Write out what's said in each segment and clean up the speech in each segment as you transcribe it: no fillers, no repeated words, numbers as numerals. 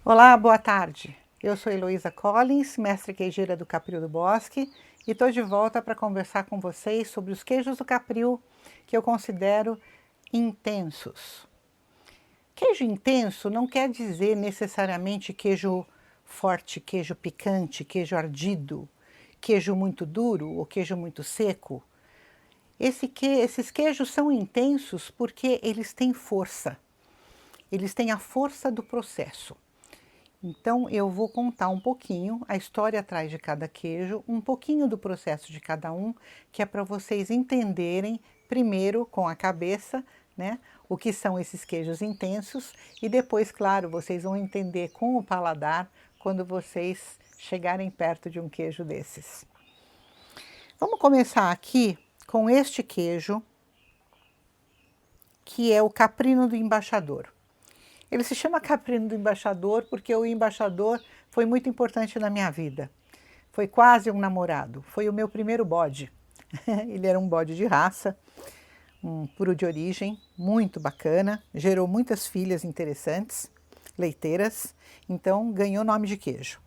Olá, boa tarde. Eu sou Heloísa Collins, mestre queijeira do Capril do Bosque, e estou de volta para conversar com vocês sobre os queijos do Capril que eu considero intensos. Queijo intenso não quer dizer necessariamente queijo forte, queijo picante, queijo ardido, queijo muito duro ou queijo muito seco. Esses queijos são intensos porque eles têm força. Eles têm a força do processo. Então, eu vou contar um pouquinho a história atrás de cada queijo, um pouquinho do processo de cada um, que é para vocês entenderem, primeiro com a cabeça, né, o que são esses queijos intensos, e depois, claro, vocês vão entender com o paladar quando vocês chegarem perto de um queijo desses. Vamos começar aqui com este queijo, que é o Caprino do Embaixador. Ele se chama Caprino do Embaixador porque o embaixador foi muito importante na minha vida. Foi quase um namorado, foi o meu primeiro bode. Ele era um bode de raça, um puro de origem, muito bacana, gerou muitas filhas interessantes, leiteiras, então ganhou nome de queijo.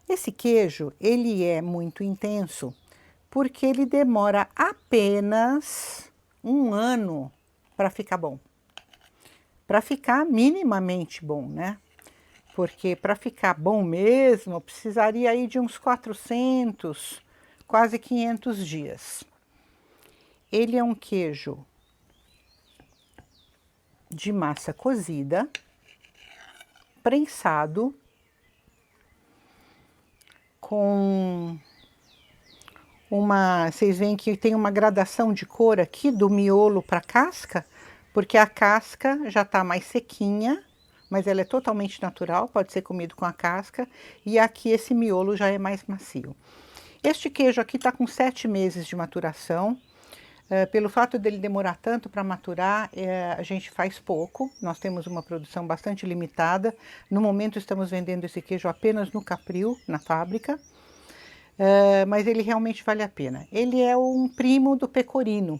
Esse queijo, ele é muito intenso porque ele demora apenas um ano para ficar bom. Para ficar minimamente bom, né? Porque para ficar bom mesmo, precisaria aí de uns 400, quase 500 dias. Ele é um queijo de massa cozida, prensado, com vocês veem que tem uma gradação de cor aqui do miolo para a casca, porque a casca já está mais sequinha, mas ela é totalmente natural, pode ser comido com a casca, e aqui esse miolo já é mais macio. Este queijo aqui está com 7 meses de maturação. Pelo fato dele demorar tanto para maturar, a gente faz pouco, nós temos uma produção bastante limitada. No momento estamos vendendo esse queijo apenas no Capril, na fábrica, mas ele realmente vale a pena. Ele é um primo do pecorino.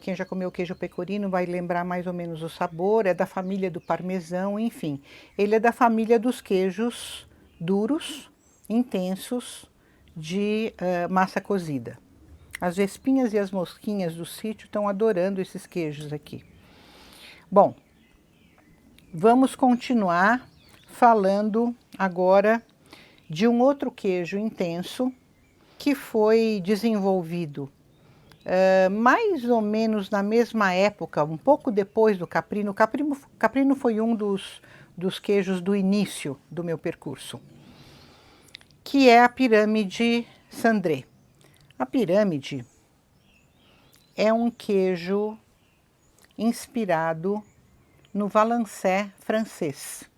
Quem já comeu queijo pecorino vai lembrar mais ou menos o sabor, é da família do parmesão, enfim. Ele é da família dos queijos duros, intensos, de massa cozida. As vespinhas e as mosquinhas do sítio estão adorando esses queijos aqui. Bom, vamos continuar falando agora de um outro queijo intenso que foi desenvolvido mais ou menos na mesma época, um pouco depois do Caprino. Caprino foi um dos queijos do início do meu percurso, que é a pirâmide Cendré. A pirâmide é um queijo inspirado no Valençay francês.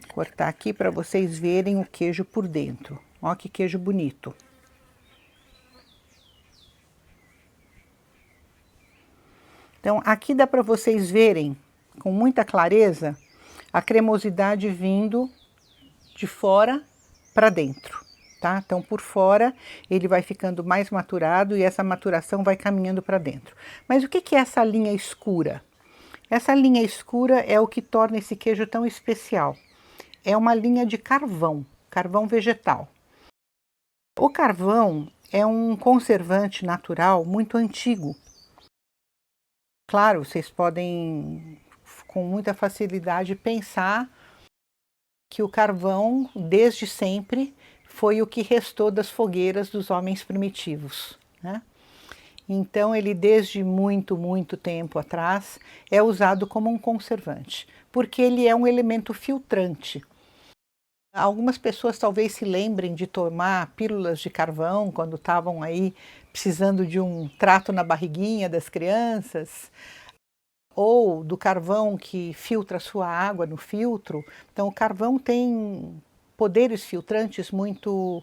Cortar aqui para vocês verem o queijo por dentro. Ó que queijo bonito. Então, aqui dá para vocês verem com muita clareza a cremosidade vindo de fora para dentro, tá? Então, por fora ele vai ficando mais maturado e essa maturação vai caminhando para dentro. Mas o que é essa linha escura? Essa linha escura é o que torna esse queijo tão especial. É uma linha de carvão, carvão vegetal. O carvão é um conservante natural muito antigo. Claro, vocês podem, com muita facilidade, pensar que o carvão, desde sempre, foi o que restou das fogueiras dos homens primitivos, né? Então, ele desde muito, muito tempo atrás é usado como um conservante, porque ele é um elemento filtrante. Algumas pessoas talvez se lembrem de tomar pílulas de carvão quando estavam aí precisando de um trato na barriguinha das crianças, ou do carvão que filtra a sua água no filtro. Então, o carvão tem poderes filtrantes muito,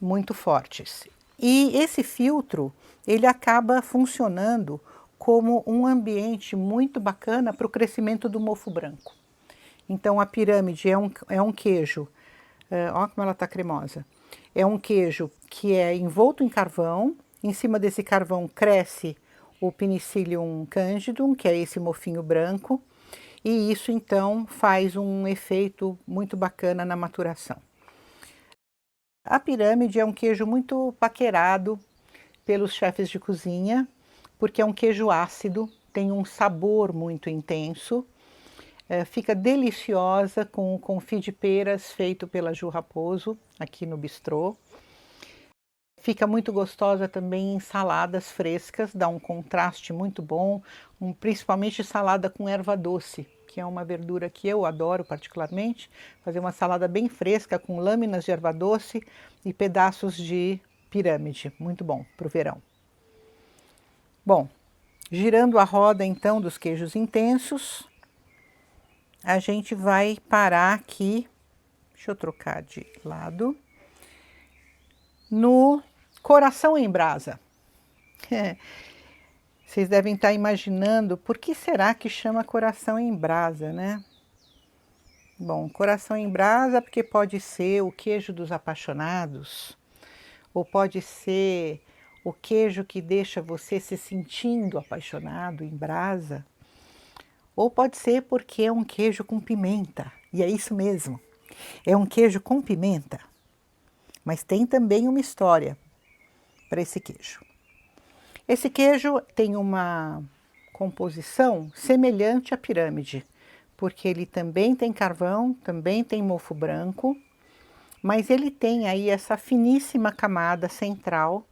muito fortes. E esse filtro, ele acaba funcionando como um ambiente muito bacana para o crescimento do mofo branco. Então, a pirâmide é um queijo, olha como ela está cremosa. É um queijo que é envolto em carvão Em cima desse carvão cresce o Penicillium candidum, que é esse mofinho branco, e isso então faz um efeito muito bacana na maturação. A pirâmide é um queijo muito paquerado pelos chefes de cozinha, porque é um queijo ácido, tem um sabor muito intenso, fica deliciosa com o confit de peras feito pela Ju Raposo, aqui no bistrô. Fica muito gostosa também em saladas frescas, dá um contraste muito bom, principalmente salada com erva doce, que é uma verdura que eu adoro particularmente. Fazer uma salada bem fresca com lâminas de erva doce e pedaços de pirâmide, muito bom para o verão. Bom, girando a roda então dos queijos intensos, a gente vai parar aqui, deixa eu trocar de lado, no coração em brasa. Vocês devem estar imaginando por que será que chama coração em brasa, né? Bom, coração em brasa porque pode ser o queijo dos apaixonados, ou pode ser o queijo que deixa você se sentindo apaixonado em brasa, ou pode ser porque é um queijo com pimenta, e é isso mesmo, é um queijo com pimenta, mas tem também uma história para esse queijo. Esse queijo tem uma composição semelhante à pirâmide, porque ele também tem carvão, também tem mofo branco, mas ele tem aí essa finíssima camada central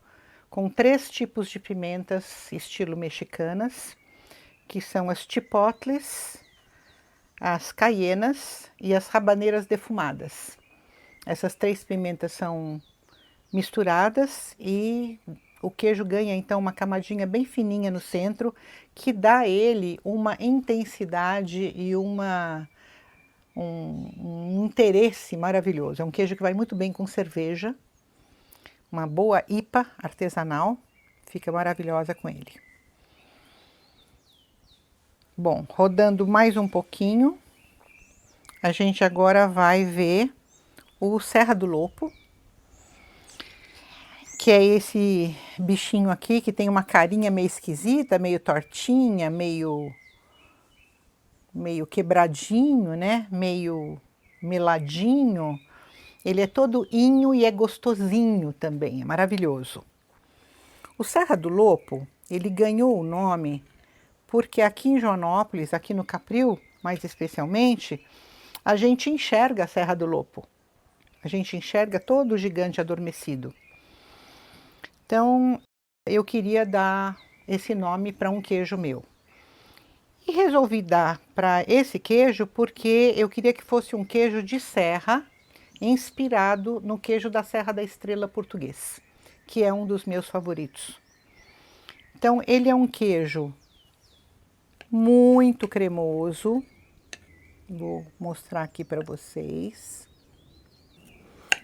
com 3 tipos de pimentas estilo mexicanas, que são as chipotles, as caienas e as rabaneiras defumadas. Essas 3 pimentas são misturadas e o queijo ganha então uma camadinha bem fininha no centro, que dá a ele uma intensidade e um interesse maravilhoso. É um queijo que vai muito bem com cerveja, uma boa IPA artesanal, fica maravilhosa com ele. Bom, rodando mais um pouquinho, a gente agora vai ver o Serra do Lopo, que é esse bichinho aqui que tem uma carinha meio esquisita, meio tortinha, meio quebradinho, né? Meio meladinho. Ele é todo inho e é gostosinho também, é maravilhoso. O Serra do Lopo, ele ganhou o nome porque aqui em Joanópolis, aqui no Capril, mais especialmente, a gente enxerga a Serra do Lopo. A gente enxerga todo o gigante adormecido. Então, eu queria dar esse nome para um queijo meu. E resolvi dar para esse queijo porque eu queria que fosse um queijo de serra, inspirado no queijo da Serra da Estrela português, que é um dos meus favoritos. Então, ele é um queijo muito cremoso. Vou mostrar aqui para vocês.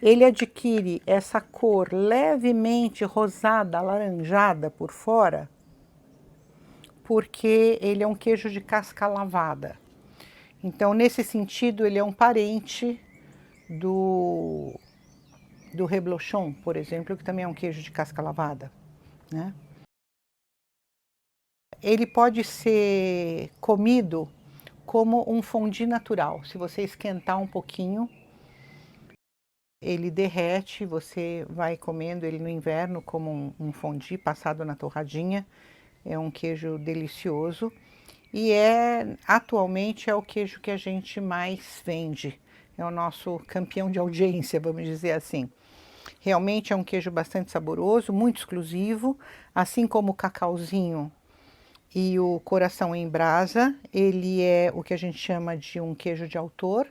Ele adquire essa cor levemente rosada, alaranjada por fora, porque ele é um queijo de casca lavada. Então, nesse sentido, ele é um parente do reblochon, por exemplo, que também é um queijo de casca lavada, né? Ele pode ser comido como um fondue natural. Se você esquentar um pouquinho, ele derrete, você vai comendo ele no inverno como um fondue passado na torradinha. É um queijo delicioso e atualmente é o queijo que a gente mais vende. É o nosso campeão de audiência, vamos dizer assim. Realmente é um queijo bastante saboroso, muito exclusivo, assim como o cacauzinho e o coração em brasa. Ele é o que a gente chama de um queijo de autor,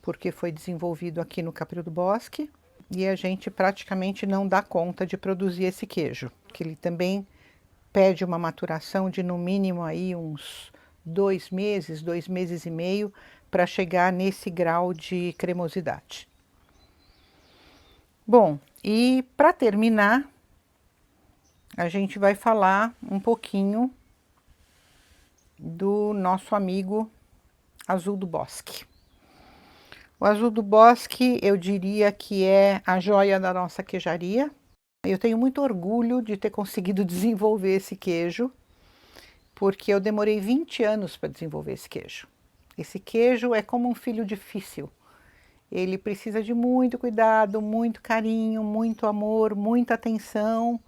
porque foi desenvolvido aqui no Capril do Bosque, e a gente praticamente não dá conta de produzir esse queijo, que ele também pede uma maturação de no mínimo aí uns 2 meses, 2 meses e meio, para chegar nesse grau de cremosidade. Bom, e para terminar, a gente vai falar um pouquinho do nosso amigo Azul do Bosque. O Azul do Bosque, eu diria que é a joia da nossa queijaria. Eu tenho muito orgulho de ter conseguido desenvolver esse queijo, porque eu demorei 20 anos para desenvolver esse queijo. Esse queijo é como um filho difícil. Ele precisa de muito cuidado, muito carinho, muito amor, muita atenção,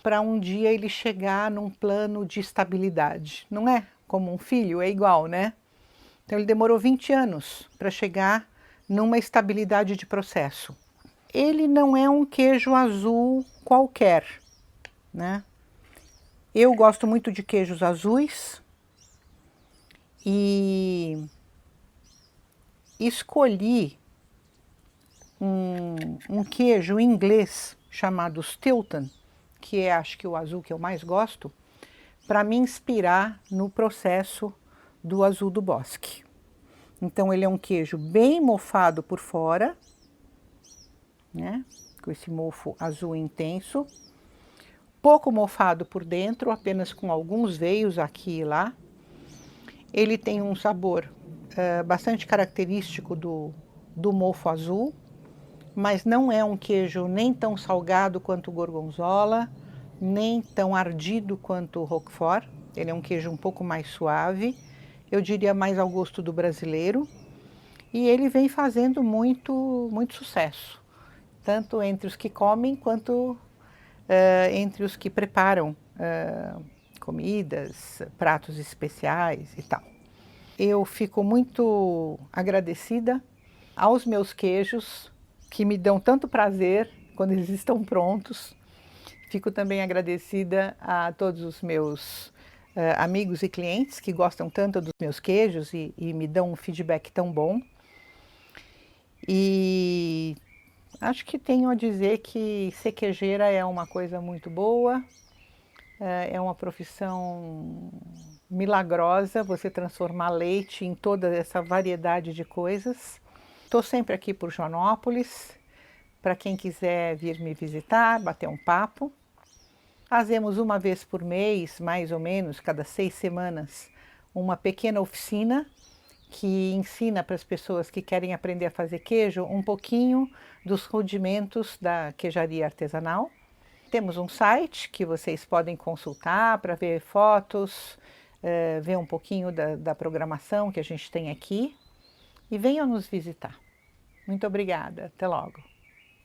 para um dia ele chegar num plano de estabilidade. Não é como um filho, é igual, né? Então ele demorou 20 anos para chegar numa estabilidade de processo. Ele não é um queijo azul qualquer, né? Eu gosto muito de queijos azuis e escolhi um queijo inglês chamado Stilton, que é acho que o azul que eu mais gosto, para me inspirar no processo do azul do bosque. Então ele é um queijo bem mofado por fora, né? Com esse mofo azul intenso, pouco mofado por dentro, apenas com alguns veios aqui e lá. Ele tem um sabor bastante característico do mofo azul, mas não é um queijo nem tão salgado quanto o gorgonzola, nem tão ardido quanto o roquefort. Ele é um queijo um pouco mais suave, eu diria mais ao gosto do brasileiro, e ele vem fazendo muito sucesso, tanto entre os que comem quanto entre os que preparam comidas, pratos especiais e tal. Eu fico muito agradecida aos meus queijos, que me dão tanto prazer quando eles estão prontos. Fico também agradecida a todos os meus amigos e clientes que gostam tanto dos meus queijos e me dão um feedback tão bom. E acho que tenho a dizer que ser queijeira é uma coisa muito boa, é uma profissão milagrosa, você transformar leite em toda essa variedade de coisas. Estou sempre aqui por Joanópolis, para quem quiser vir me visitar, bater um papo. Fazemos uma vez por mês, mais ou menos, cada 6 semanas, uma pequena oficina que ensina para as pessoas que querem aprender a fazer queijo um pouquinho dos rudimentos da queijaria artesanal. Temos um site que vocês podem consultar para ver fotos, ver um pouquinho da programação que a gente tem aqui e venham nos visitar. Muito obrigada, até logo.